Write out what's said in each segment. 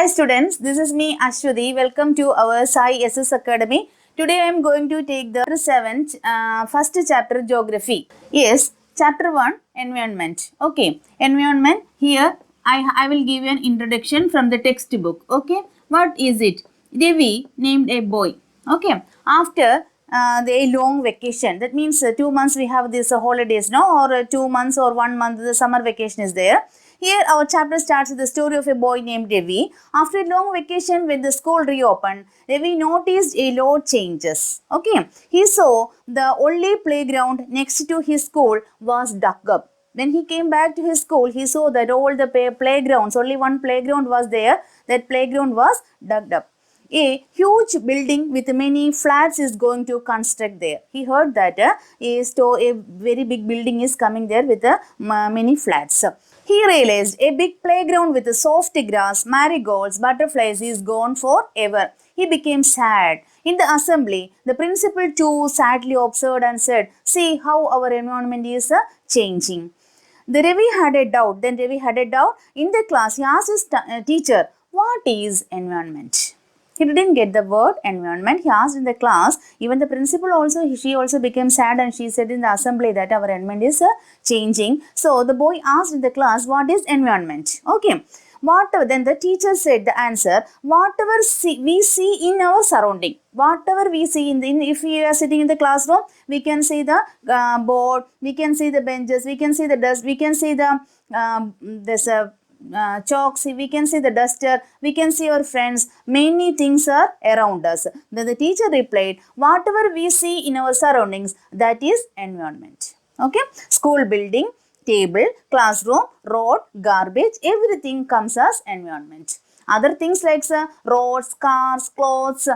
students, this is me Ashwati. Welcome to our Sai SS Academy. Today I am going to take the 7th first chapter geography. Yes, chapter 1 environment. Okay, environment. Here I will give you an introduction from the textbook. Okay, what is it? Devi named a boy. Okay, after the long vacation, that means 2 months we have this holidays, no, or 2 months or 1 month the summer vacation is there. Here our chapter starts with the story of a boy named Devi. After a long vacation, when the school reopened, Devi noticed a lot changes. Okay, he saw the only playground next to his school was dug up. When he came back to his school, he saw that all the playgrounds, only one playground was there. That playground was dug up. A huge building with many flats is going to construct there. He heard that a very big building is coming there with many flats. He realized a big playground with soft grass, marigolds, butterflies is gone forever. He became sad. In the assembly, the principal too sadly observed and said, "See how our environment is changing." The Ravi had a doubt. Then Ravi had a doubt. In the class, he asked his teacher, "What is environment?" He didn't get the word environment. He asked in the class. Even the principal also, she also became sad and she said in the assembly that our environment is changing. So the boy asked in the class, "What is environment?" Okay. Whatever, then the teacher said the answer, whatever we see in our surrounding, whatever we see if we are sitting in the classroom, we can see the board, we can see the benches, we can see the desk, we can see the chalks, we can see the duster, we can see our friends, many things are around us. Then the teacher replied, whatever we see in our surroundings, that is environment. Okay, school building, table, classroom, road, garbage, everything comes as environment. Other things like roads, cars, clothes,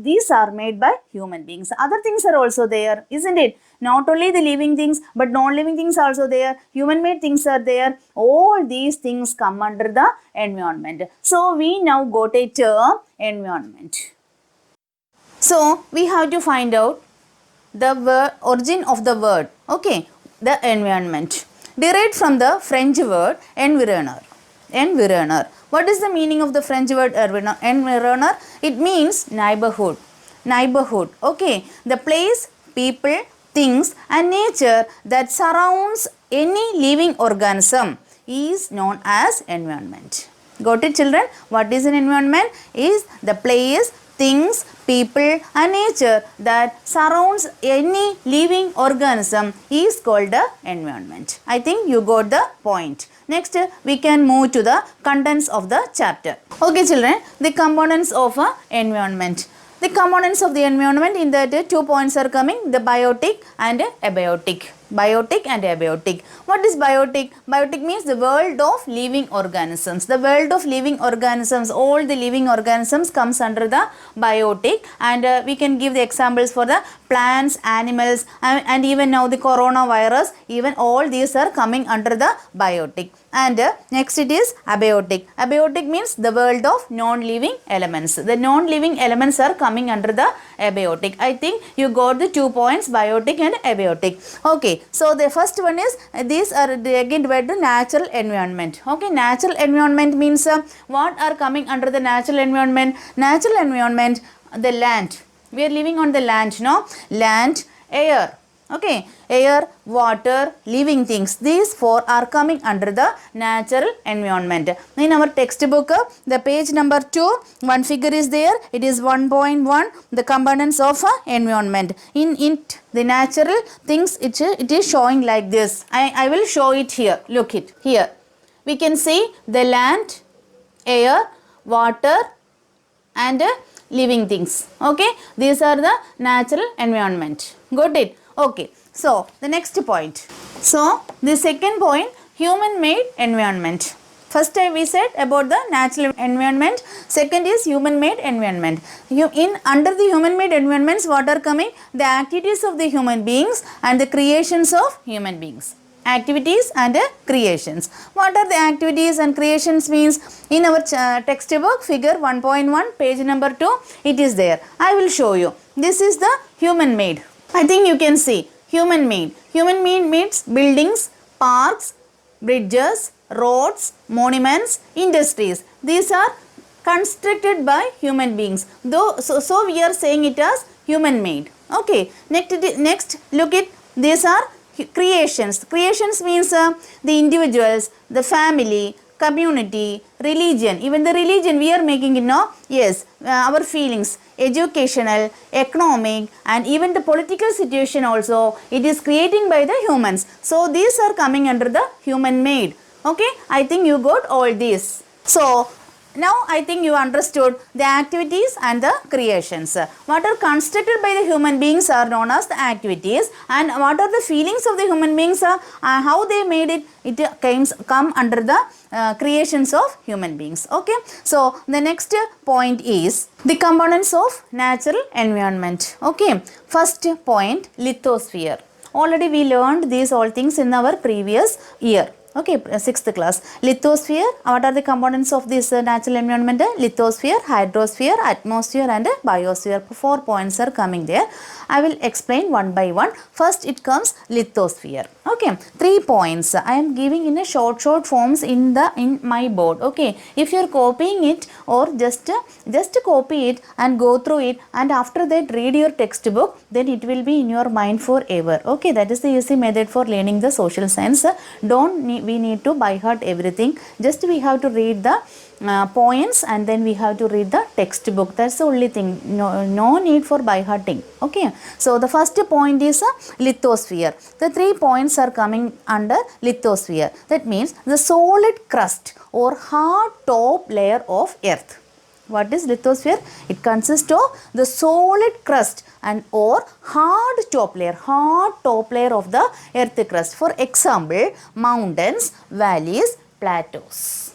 these are made by human beings. Other things are also there, isn't it? Not only the living things, but non-living things are also there. Human-made things are there. All these things come under the environment. So, we now got a term environment. So, we have to find out the origin of the word. Okay, the environment. Derived from the French word environner. Environner. What is the meaning of the French word environner? It means neighborhood. Neighborhood. Okay. The place, people, things and nature that surrounds any living organism is known as environment. Got it, children? What is an environment? Is the place, things, people and nature that surrounds any living organism is called the environment. I think you got the point. Next, we can move to the contents of the chapter. Okay, children, the components of environment. The components of the environment, in that 2 points are coming, the biotic and abiotic. Biotic and abiotic. What is biotic? Biotic means the world of living organisms. The world of living organisms, all the living organisms comes under the biotic, and we can give the examples for the plants, animals, and even now the coronavirus, even all these are coming under the biotic. And next it is abiotic. Abiotic means the world of non-living elements. The non-living elements are coming under the abiotic. I think you got the 2 points, biotic and abiotic. Okay, so the first one is, these are again divided to natural environment. Okay, natural environment means what are coming under the natural environment? Natural environment, the land. We are living on the land, no? Land, air. Okay, air, water, living things. These 4 are coming under the natural environment. In our textbook, the page number 2, one figure is there. It is 1.1, the components of environment. In it, the natural things, it is showing like this. I will show it here. Look it here. We can see the land, air, water and living things. Okay, these are the natural environment. Got it? Okay, so the next point. So the second point, human made environment. First we said about the natural environment. Second is human made environment. Under the human made environments, what are coming? The activities of the human beings and the creations of human beings. Activities and creations. What are the activities and creations means? In our textbook, figure 1.1, page number 2, it is there. I will show you. This is the human made. I think you can see human made. Human made means buildings, parks, bridges, roads, monuments, industries. These are constructed by human beings. So we are saying it as human made. Okay, next look at these are creations. Creations means the individuals, the family, community, religion. Even the religion we are making it, no? Yes, our feelings, educational, economic, and even the political situation also, it is creating by the humans. So these are coming under the human made. Okay, I think you got all these. So now I think you understood the activities and the creations. What are constructed by the human beings are known as the activities, and what are the feelings of the human beings, how they made it, it come under the creations of human beings. Okay, so the next point is the components of natural environment. Okay, first point, lithosphere. Already we learned these all things in our previous year. Okay, 6th class. Lithosphere, what are the components of this natural environment? Lithosphere, hydrosphere, atmosphere and biosphere. 4 points are coming there. I will explain one by one. First it comes lithosphere. Okay, 3 points. I am giving in a short forms in my board. Okay, if you are copying it or just copy it and go through it, and after that read your textbook, then it will be in your mind forever. Okay, that is the easy method for learning the social science. We need to by heart everything. Just we have to read the points and then we have to read the textbook. That's the only thing. No need for by hearting. Okay, so the first point is lithosphere. The 3 points are coming under lithosphere. That means the solid crust or hard top layer of earth. What is lithosphere? It consists of the solid crust and or hard top layer of the earth crust. For example, mountains, valleys, plateaus.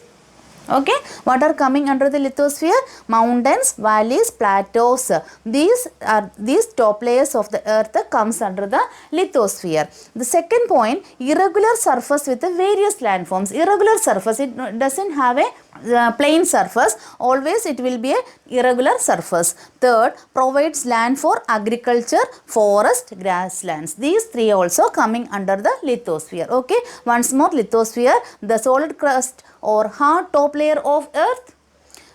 Okay, what are coming under the lithosphere? Mountains, valleys, plateaus. These top layers of the earth comes under the lithosphere. The second point, irregular surface with the various landforms. Irregular surface, it doesn't have a plain surface. Always it will be a irregular surface. Third, provides land for agriculture, forest, grasslands. These 3 also coming under the lithosphere. Okay, once more, lithosphere, the solid crust or hard top layer of earth,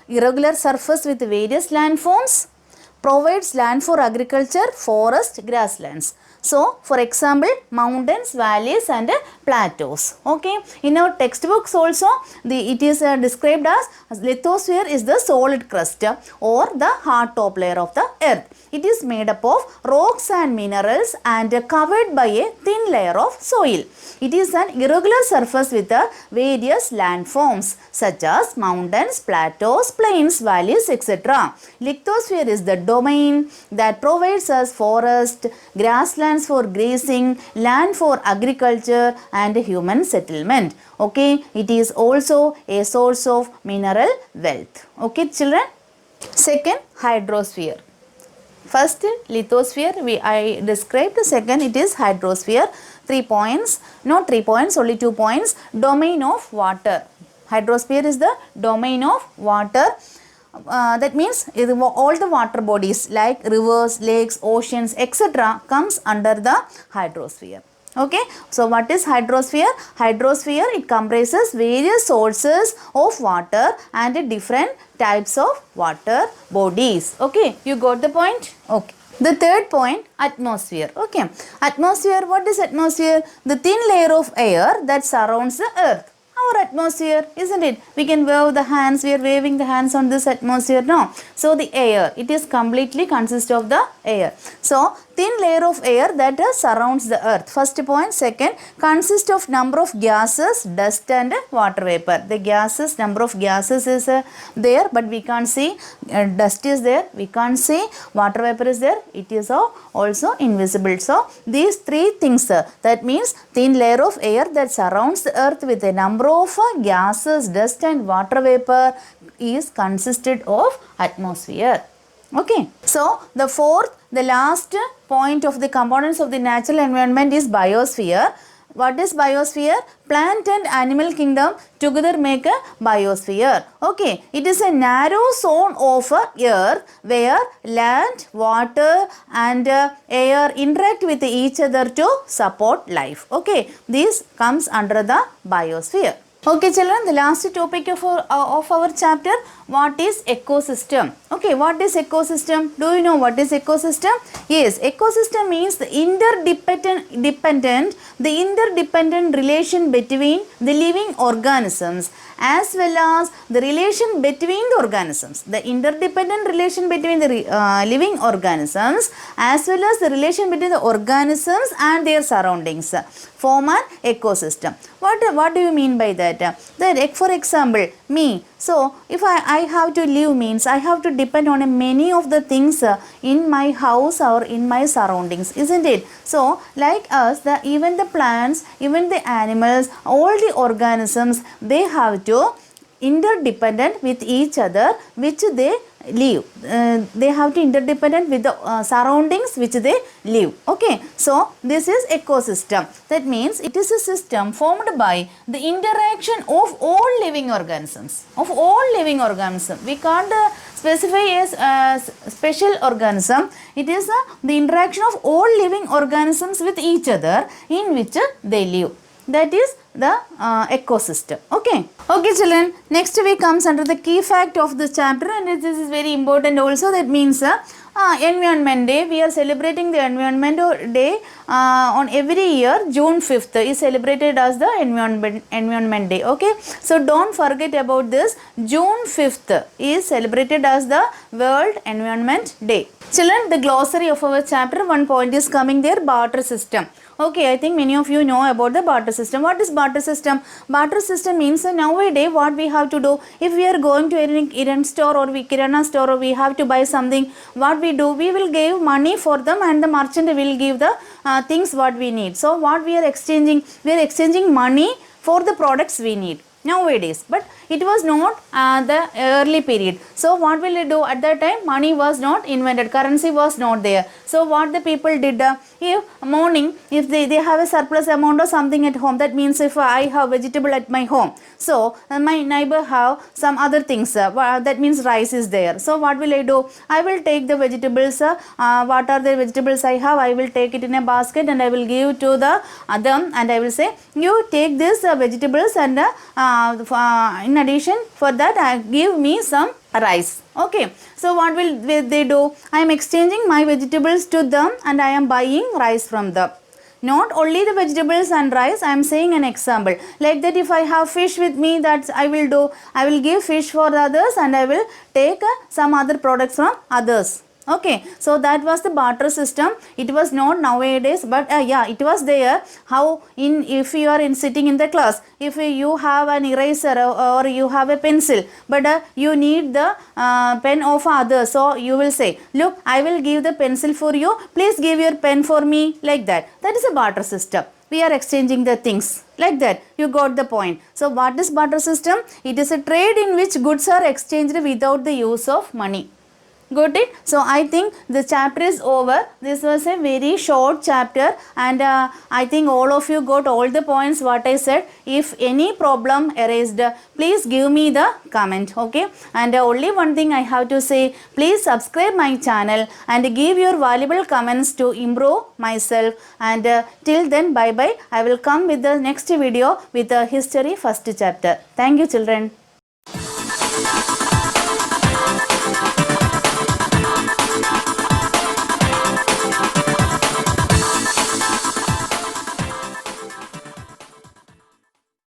irregular surface with various landforms, provides land for agriculture, forest, grasslands. So, for example, mountains, valleys and plateaus. Okay, in our textbooks also, it is described as lithosphere is the solid crust or the hard top layer of the earth. It is made up of rocks and minerals and covered by a thin layer of soil. It is an irregular surface with various landforms such as mountains, plateaus, plains, valleys, etc. Lithosphere is the domain that provides us forest, grasslands for grazing, land for agriculture and human settlement. Okay, it is also a source of mineral wealth. Okay, children. Second, hydrosphere. First, lithosphere I described. Second, it is hydrosphere. 3 points, not 3 points, only 2 points. Domain of water. Hydrosphere is the domain of water. That means all the water bodies like rivers, lakes, oceans, etc. comes under the hydrosphere. Okay, so what is hydrosphere? Hydrosphere, it comprises various sources of water and different types of water bodies. Okay, you got the point? Okay. The third point, atmosphere. Okay, atmosphere, what is atmosphere? The thin layer of air that surrounds the earth. Our atmosphere, isn't it? We can wave the hands, we are waving the hands on this atmosphere, no? So the air, it is completely consists of the air. So thin layer of air that surrounds the earth. First point. Second, consists of number of gases, dust and water vapor. The gases, number of gases is there, but we can't see. Dust is there, we can't see. Water vapor is there, it is also invisible. So these 3 things, that means thin layer of air that surrounds the earth with a number of gases, dust and water vapor is consisted of atmosphere. Okay, so the fourth, the last point of the components of the natural environment is biosphere. What is biosphere? Plant and animal kingdom together make a biosphere. Okay, it is a narrow zone of earth where land, water and air interact with each other to support life. Okay, this comes under the biosphere. Okay children, the last topic of our chapter, what is ecosystem? Okay, what is ecosystem? Do you know what is ecosystem? Yes, ecosystem means the interdependent relation between the living organisms as well as the relation between the organisms. The interdependent relation between the living organisms as well as the relation between the organisms and their surroundings form an ecosystem. What do you mean by that? That for example, me. So if I have to live means I have to depend on many of the things in my house or in my surroundings, isn't it? So like us, even the plants, even the animals, all the organisms, they have to interdependent with each other which they live. They have to interdependent with the surroundings which they live. Okay, so this is ecosystem. That means it is a system formed by the interaction of all living organisms. We can't specify as special organism. It is the interaction of all living organisms with each other in which they live. That is the ecosystem. Okay children, next we comes under the key fact of this chapter, and this is very important also. That means Environment Day. We are celebrating the Environment Day on every year. June 5th is celebrated as the Environment Day. Okay, so don't forget about this. June 5th is celebrated as the World Environment Day. Children, the glossary of our chapter, one point is coming there, barter system. Okay, I think many of you know about the barter system. What is barter system? Barter system means nowadays what we have to do, if we are going to any store or kirana store, or we have to buy something, what we do, we will give money for them and the merchant will give the things what we need. So what we are exchanging money for the products we need nowadays, but it was not the early period. So what will they do? At that time money was not invented, currency was not there. So what the people did, if they have a surplus amount or something at home, that means if I have vegetable at my home, so my neighbor have some other things, that means rice is there. So what will I do? I will take the vegetables, what are the vegetables I have, I will take it in a basket and I will give to the them, and I will say, you take this vegetables, and in addition for that give me some rice. Okay, so what will they do? I am exchanging my vegetables to them and I am buying rice from them. Not only the vegetables and rice, I am saying an example. Like that, if I have fish with me, that I will give fish for the others and I will take some other products from others. Okay, so that was the barter system. It was not nowadays, but yeah, it was there. How if you are sitting in the class, if you have an eraser or you have a pencil, but you need the pen of others, so you will say, look, I will give the pencil for you, please give your pen for me, like that. That is a barter system. We are exchanging the things like that. You got the point. So what is barter system? It is a trade in which goods are exchanged without the use of money. Got it? So I think the chapter is over. This was a very short chapter, and I think all of you got all the points what I said. If any problem arised, please give me the comment. Okay, and only one thing I have to say, please subscribe my channel and give your valuable comments to improve myself. And till then, bye bye. I will come with the next video with the history first chapter. Thank you children.